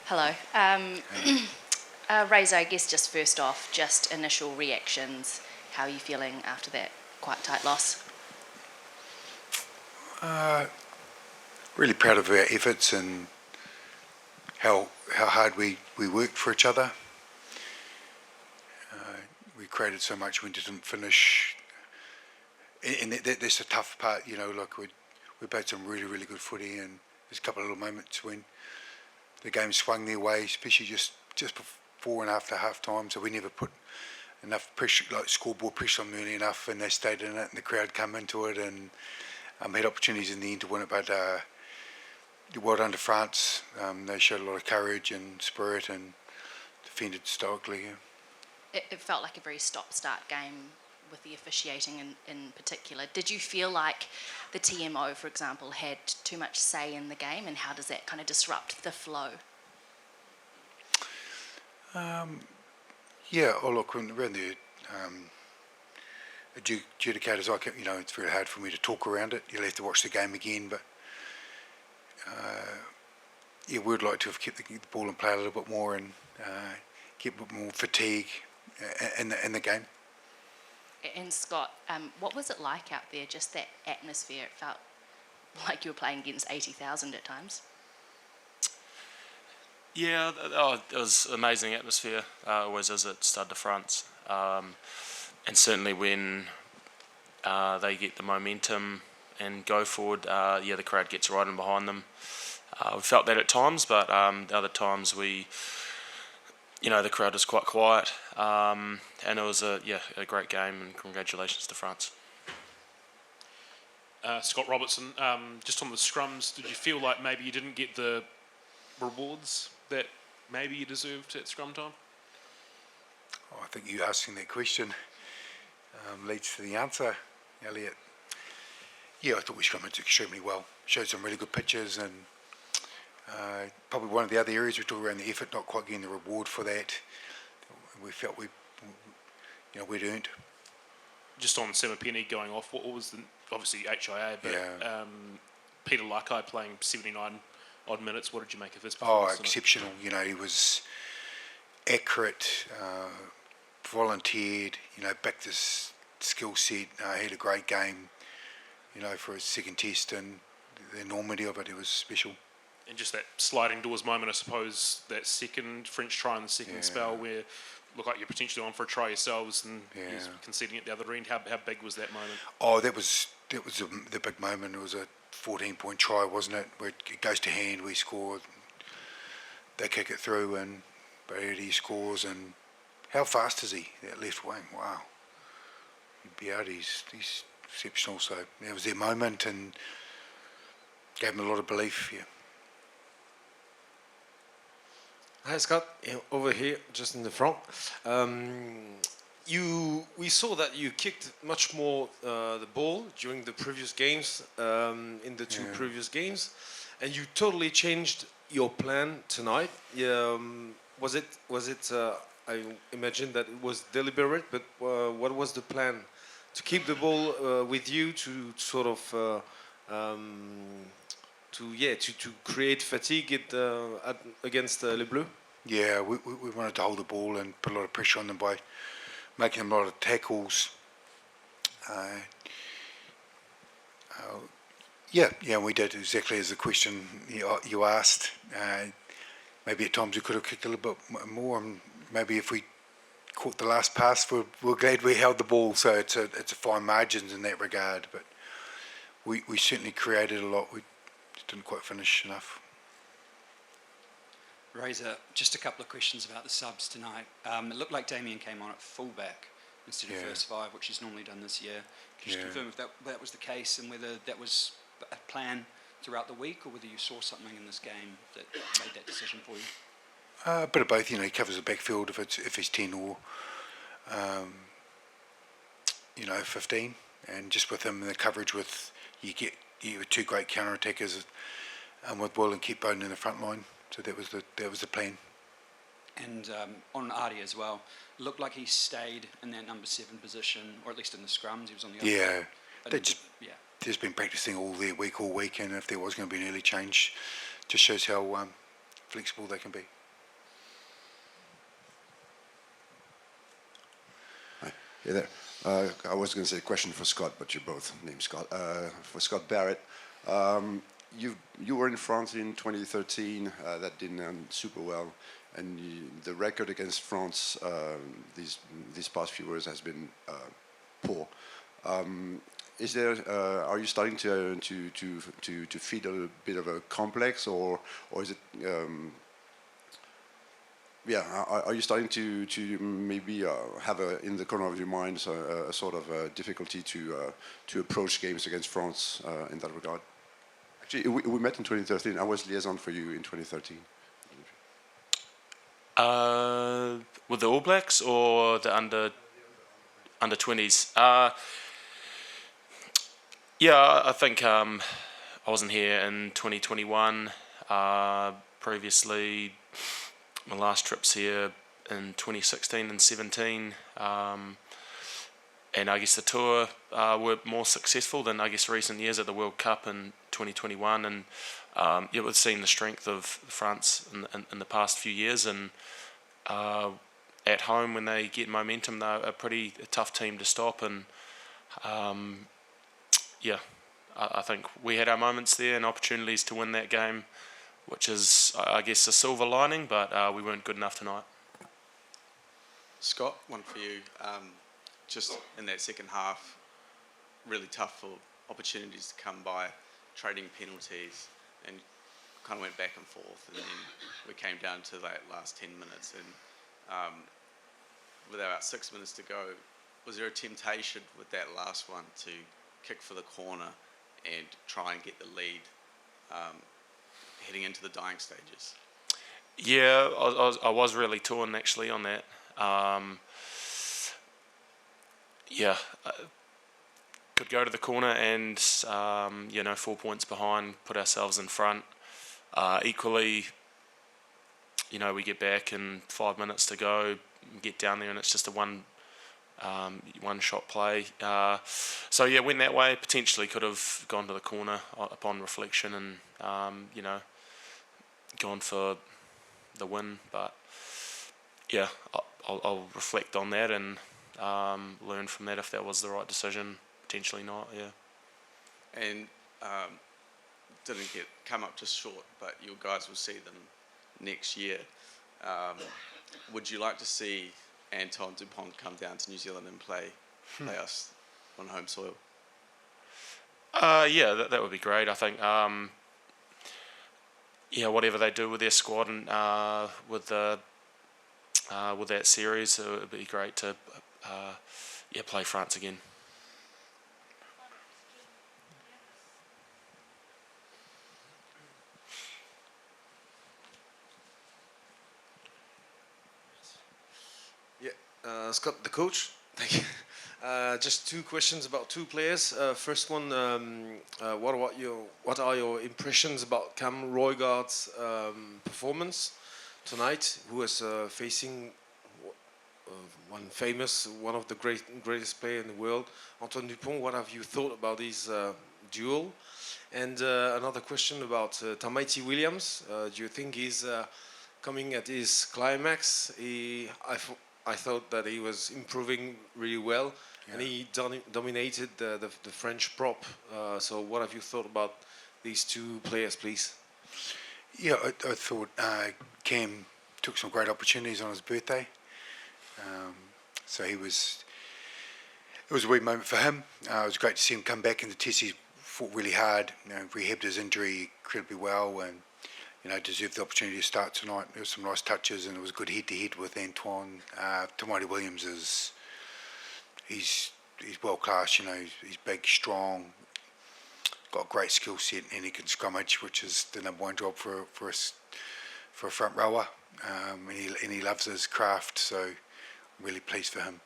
Hello. Razor, I guess just first off, just initial reactions. How are you feeling after that quite tight loss? Really proud of our efforts and how hard we worked for each other. We created so much when we didn't finish, and that's the tough part. Like we played some really good footy, and there's a couple of little moments when the game swung their way, especially just before and after half time. So we never put enough pressure, like scoreboard pressure on them early enough, and they stayed in it, and the crowd come into it, and had opportunities in the end to win it. But well done to France. They showed a lot of courage and spirit and defended stoically. Yeah. It felt like a very stop-start game with the officiating in particular. Did you feel like the TMO, for example, had too much say in the game, and how does that kind of disrupt the flow? Yeah. Oh, look, around the adjudicators, it's very hard for me to talk around it. You'll have to watch the game again, but we'd like to have kept the ball in play a little bit more and kept a bit more fatigue in the game. And Scott, what was it like out there, just that atmosphere? It felt like you were playing against 80,000 at times. Yeah, it was amazing atmosphere, always is at Stade de France. And certainly when they get the momentum and go forward, the crowd gets right in behind them. We felt that at times, but other times the crowd was quite quiet. And it was a great game, and congratulations to France. Scott Robertson, just on the scrums, did you feel like maybe you didn't get the rewards that maybe you deserved at scrum time? I think you asking that question leads to the answer, Elliot. Yeah, I thought we scrummaged extremely well. Showed some really good pitches, and probably one of the other areas we talked around the effort, not quite getting the reward for that. We felt we'd earned. Just on Samapeni going off, what was the, obviously HIA, but Yeah. Peter Lakai playing 79 odd minutes. What did you make of his performance? Oh, exceptional. He was accurate, volunteered, backed his skill set. He had a great game, for his second test, and the enormity of it was special. And just that sliding doors moment, I suppose, that second French try in the second spell where looked like you're potentially on for a try yourselves and he's conceding at the other end. How big was that moment? Oh, that was the big moment. It was a 14-point try, wasn't it? Where it goes to hand, we score, they kick it through, and Brady scores. And how fast is he? That left wing, wow. He'd be out. He's exceptional. So that was their moment and gave him a lot of belief. Yeah. Hi Scott, over here, just in the front. We saw that you kicked much more the ball during the previous games, in the two previous games, and you totally changed your plan tonight. Was it? I imagine that it was deliberate, but what was the plan? To keep the ball with you, to sort of to create fatigue against Les Bleus? Yeah, we wanted to hold the ball and put a lot of pressure on them by making them a lot of tackles. We did exactly as the question you asked. Maybe at times we could have kicked a little bit more, and maybe if we caught the last pass, we're glad we held the ball. So it's a fine margins in that regard, but we certainly created a lot. We just didn't quite finish enough. Razor, just a couple of questions about the subs tonight. It looked like Damien came on at fullback instead of first five, which he's normally done this year. Could you just confirm if that was the case, and whether that was a plan throughout the week, or whether you saw something in this game that made that decision for you? A bit of both. He covers the backfield if it's 10 or 15, and just with him the coverage with you with two great counter attackers, with Will and Keep Bowden in the front line. So that was the plan. And on Artie as well, looked like he stayed in that number 7 position, or at least in the scrums. He was on the other side. They've been practicing all week, and if there was going to be an early change, just shows how flexible they can be. Hi. Hey there. I was going to say a question for Scott, but you're both named Scott. For Scott Barrett, you were in France in 2013. That didn't end super well, and the record against France these past few years has been poor. Is there? Are you starting to feed a bit of a complex, or is it? Are you starting to maybe have in the corner of your mind a sort of difficulty to approach games against France in that regard? Actually, we met in 2013. I was liaison for you in 2013. With the All Blacks or the under 20s? Yeah, I think I wasn't here in 2021. Previously, my last trips here in 2016 and 17, and I guess the tour were more successful than I guess recent years at the World Cup in 2021, and we've seen the strength of France in the past few years, and at home when they get momentum, they're a pretty tough team to stop, and I think we had our moments there and opportunities to win that game, which is, I guess, a silver lining, but we weren't good enough tonight. Scott, one for you. Just in that second half, really tough for opportunities to come by, trading penalties, and kind of went back and forth, and then we came down to that last 10 minutes, and with about 6 minutes to go, was there a temptation with that last one to kick for the corner and try and get the lead heading into the dying stages? Yeah, I was really torn actually on that. Could go to the corner and 4 points behind, put ourselves in front. Equally, we get back in 5 minutes to go, get down there, and it's just a one shot play. Went that way. Potentially could have gone to the corner upon reflection and gone for the win. But yeah, I'll reflect on that and learn from that if that was the right decision. Potentially not. Yeah. And didn't come up just short, but you guys will see them next year. Would you like to see Anton Dupont come down to New Zealand and play us on home soil? That would be great. I think whatever they do with their squad and with that series, it would be great to play France again. Scott, the coach. Thank you. Just two questions about two players. First one, what are your impressions about Cam Roygaard's performance tonight? Who is facing one of the greatest players in the world, Antoine Dupont. What have you thought about this duel? And another question about Tamaiti Williams. Do you think he's coming at his climax? I thought that he was improving really well, and he dominated the French prop. So what have you thought about these two players, please? Yeah, I thought Cam took some great opportunities on his birthday. So it was a wee moment for him. It was great to see him come back in the test. He fought really hard, rehabbed his injury incredibly well, and deserved the opportunity to start tonight. There was some nice touches, and it was a good head-to-head with Antoine. Tamaiti Williams he's world class. He's big, strong, got a great skill set, and he can scrummage, which is the number one job for a front rower. And he loves his craft, so I'm really pleased for him.